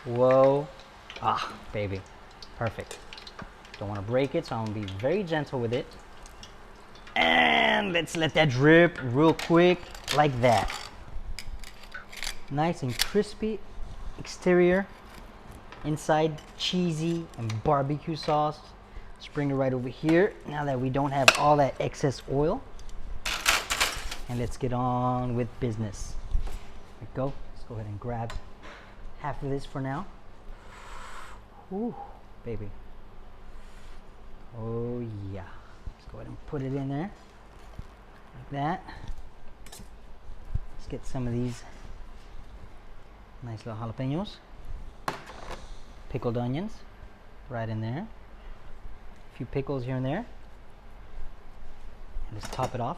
Whoa. Ah, baby. Perfect. Don't want to break it, so I'm going to be very gentle with it. And let's let that drip real quick, like that. Nice and crispy exterior. Inside, cheesy and barbecue sauce. Let's bring it right over here, now that we don't have all that excess oil. And let's get on with business. There we go. Let's go ahead and grab half of this for now. Ooh, baby. Oh yeah. Let's go ahead and put it in there. Like that. Let's get some of these nice little jalapenos. Pickled onions right in there. A few pickles here and there. And just top it off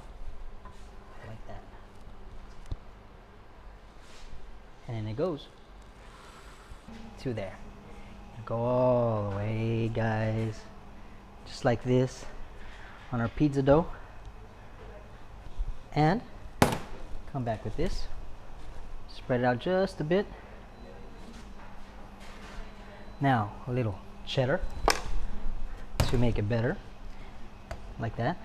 like that. And then it goes to there. Go all the way, guys. Just like this on our pizza dough. And come back with this. Spread it out just a bit. Now a little cheddar to make it better, like that.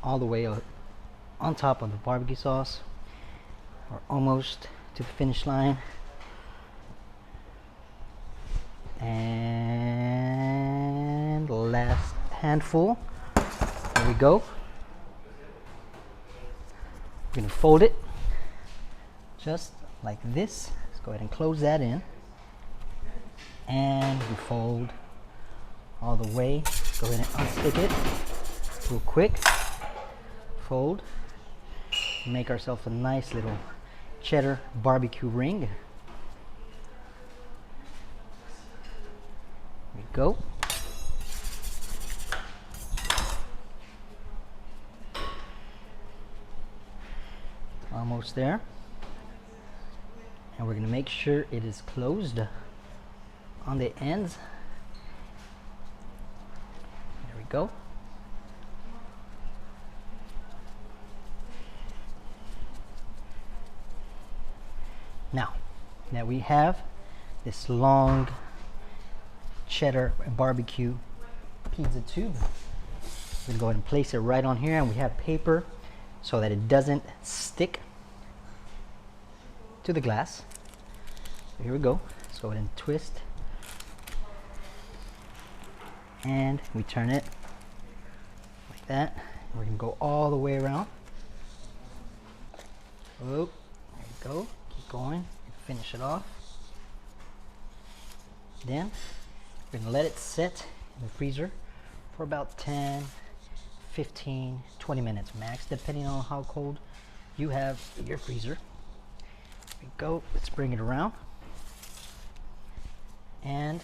All the way on top of the barbecue sauce. We're almost to the finish line. And last handful. There we go. We're gonna fold it just like this. Let's go ahead and close that in. And we fold all the way. Go ahead and unstick it real quick. Fold. Make ourselves a nice little cheddar barbecue ring. There we go. Almost there. And we're going to make sure it is closed on the ends. There we go. Now that we have this long cheddar barbecue pizza tube, we're going to go ahead and place it right on here, and we have paper so that it doesn't stick to the glass. So here we go. Let's go ahead and twist, and we turn it like that. We're going to go all the way around. Oh, there we go. Keep going. Finish it off. Then we're going to let it sit in the freezer for about 10, 15, 20 minutes max, depending on how cold you have your freezer. There we go. Let's bring it around. And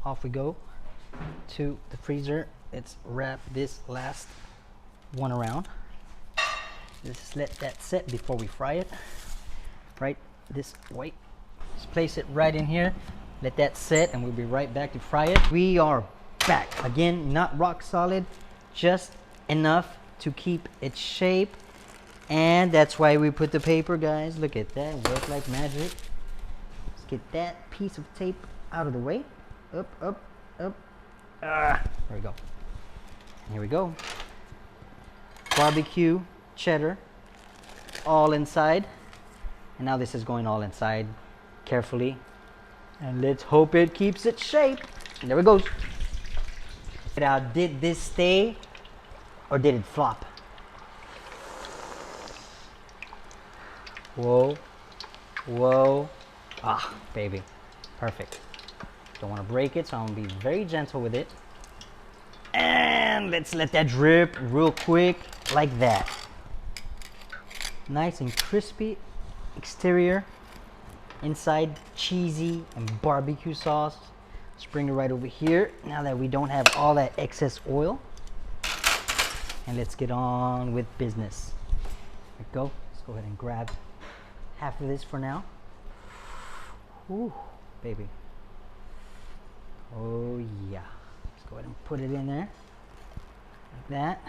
off we go to the freezer. Let's wrap this last one around. Just let that set before we fry it. Right this way. Just place it right in here. Let that set, and we'll be right back to fry it. We are back. Again, not rock solid, just enough to keep its shape. And that's why we put the paper, guys. Look at that. Work like magic. Let's get that piece of tape out of the way. Up, up, up. There we go. And here we go. Barbecue, cheddar, all inside. And now this is going all inside carefully. And let's hope it keeps its shape. And there it goes. Now, did this stay or did it flop? Whoa. Whoa. Ah, baby. Perfect. Don't want to break it, so I'm going to be very gentle with it. And let's let that drip real quick, like that. Nice and crispy exterior. Inside, cheesy and barbecue sauce. Let's bring it right over here, now that we don't have all that excess oil. And let's get on with business. There we go. Let's go ahead and grab half of this for now. Ooh, baby. Oh yeah. Let's go ahead and put it in there. Like that.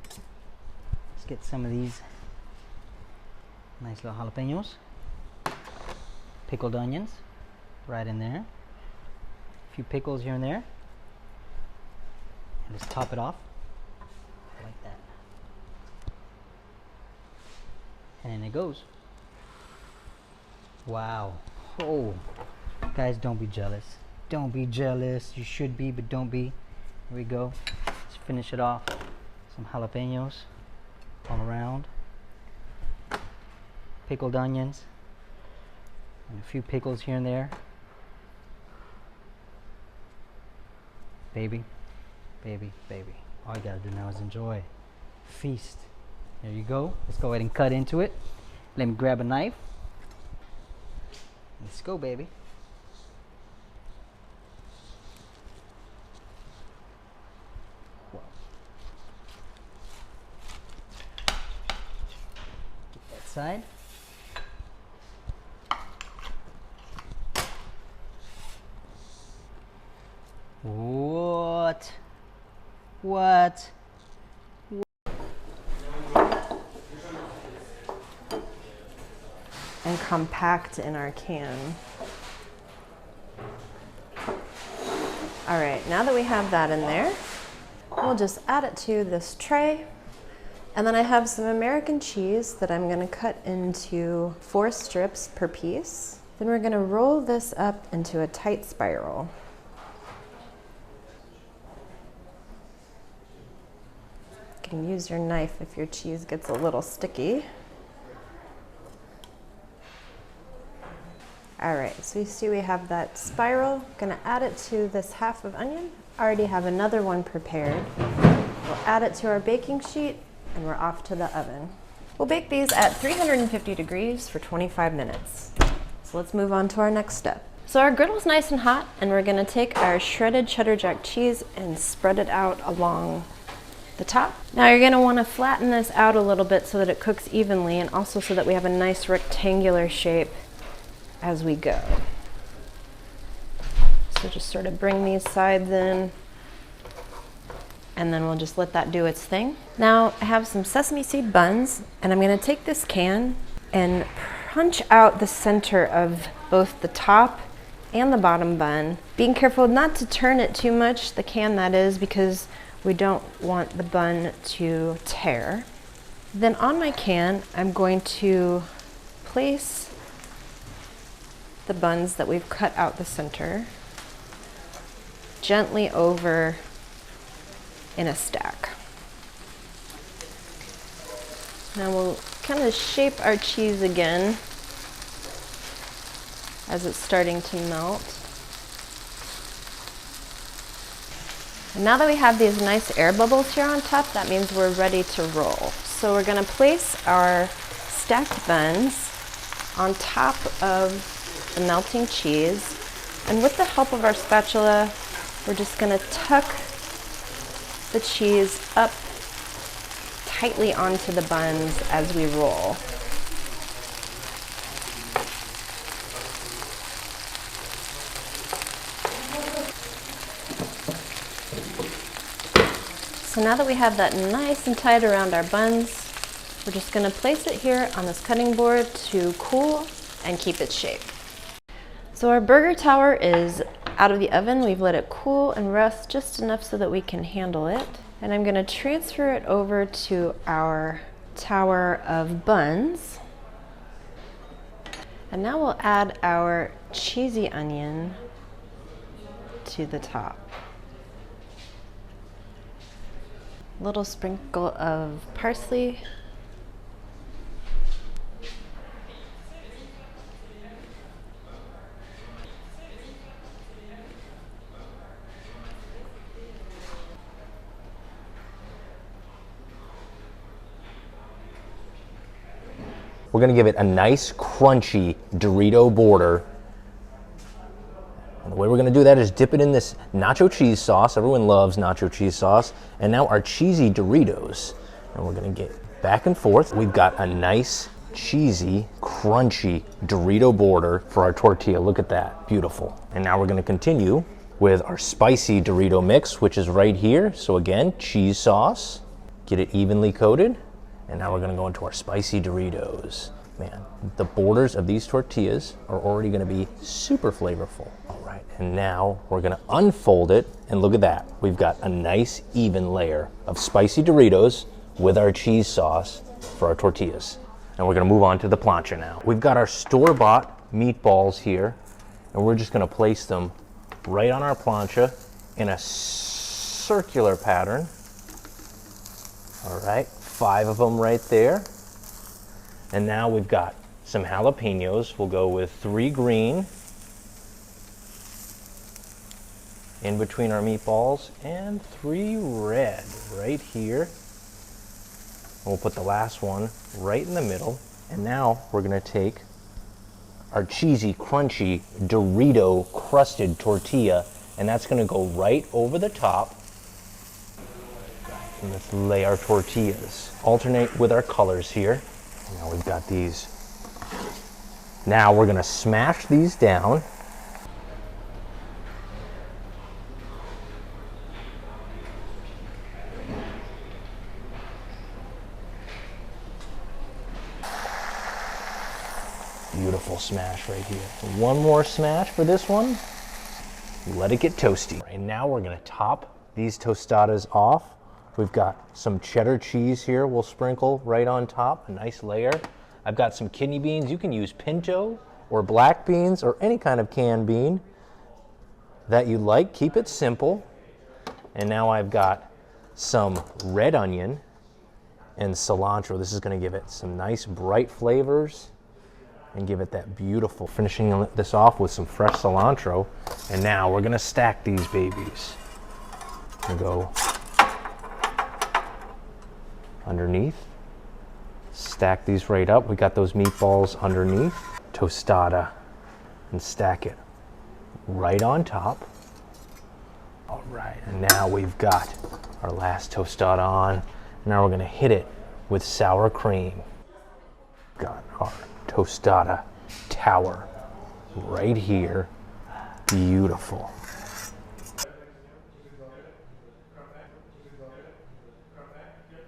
Let's get some of these Nice little jalapenos. Pickled onions right in there. A few pickles here and there. And just top it off like that. And in it goes. Wow. Oh, guys, don't be jealous. Don't be jealous. You should be, but don't be. Here we go. Let's finish it off. Some jalapenos all around. Pickled onions. And a few pickles here and there. Baby, baby, baby. All you gotta do now is enjoy. Feast. There you go. Let's go ahead and cut into it. Let me grab a knife. Let's go, baby. Wow. Get that side. What? What? And compact in our can. All right, now that we have that in there, we'll just add it to this tray. And then I have some American cheese that I'm gonna cut into 4 strips per piece. Then we're gonna roll this up into a tight spiral. You can use your knife if your cheese gets a little sticky. All right, so you see we have that spiral. Gonna add it to this half of onion. I already have another one prepared. We'll add it to our baking sheet and we're off to the oven. We'll bake these at 350 degrees for 25 minutes. So let's move on to our next step. So our griddle's nice and hot and we're gonna take our shredded cheddar jack cheese and spread it out along the top. Now you're gonna wanna flatten this out a little bit so that it cooks evenly and also so that we have a nice rectangular shape as we go. So just sort of bring these sides in and then we'll just let that do its thing. Now I have some sesame seed buns and I'm gonna take this can and punch out the center of both the top and the bottom bun. Being careful not to turn it too much, the can that is, because we don't want the bun to tear. Then on my can, I'm going to place the buns that we've cut out the center gently over in a stack. Now we'll kind of shape our cheese again as it's starting to melt. And now that we have these nice air bubbles here on top, that means we're ready to roll. So we're gonna place our stacked buns on top of the melting cheese, and with the help of our spatula we're just going to tuck the cheese up tightly onto the buns as we roll. So now that we have that nice and tight around our buns, we're just going to place it here on this cutting board to cool and keep its shape. So our burger tower is out of the oven. We've let it cool and rest just enough so that we can handle it. And I'm gonna transfer it over to our tower of buns. And now we'll add our cheesy onion to the top. A little sprinkle of parsley. We're gonna give it a nice crunchy Dorito border. And the way we're gonna do that is dip it in this nacho cheese sauce. Everyone loves nacho cheese sauce. And now our cheesy Doritos. And we're gonna get back and forth. We've got a nice, cheesy, crunchy Dorito border for our tortilla. Look at that, beautiful. And now we're gonna continue with our spicy Dorito mix, which is right here. So again, cheese sauce, get it evenly coated. And now we're gonna go into our spicy Doritos. Man, the borders of these tortillas are already gonna be super flavorful. All right, and now we're gonna unfold it, and look at that. We've got a nice even layer of spicy Doritos with our cheese sauce for our tortillas. And we're gonna move on to the plancha now. We've got our store-bought meatballs here, and we're just gonna place them right on our plancha in a circular pattern. All right, 5 of them right there. And now we've got some jalapenos. We'll go with 3 green in between our meatballs and 3 red right here. And we'll put the last one right in the middle. And now we're gonna take our cheesy, crunchy, Dorito crusted tortilla, and that's gonna go right over the top. And let's lay our tortillas. Alternate with our colors here. Now we've got these. Now we're gonna smash these down. Beautiful smash right here. One more smash for this one. Let it get toasty. And now we're gonna top these tostadas off. We've got some cheddar cheese here we'll sprinkle right on top, a nice layer. I've got some kidney beans. You can use pinto or black beans or any kind of canned bean that you like. Keep it simple. And now I've got some red onion and cilantro. This is gonna give it some nice bright flavors and give it that beautiful, finishing this off with some fresh cilantro. And now we're gonna stack these babies. And go underneath, stack these right up. We got those meatballs underneath, tostada, and stack it right on top. All right, and now we've got our last tostada on. Now we're gonna hit it with sour cream. Got our tostada tower right here. Beautiful.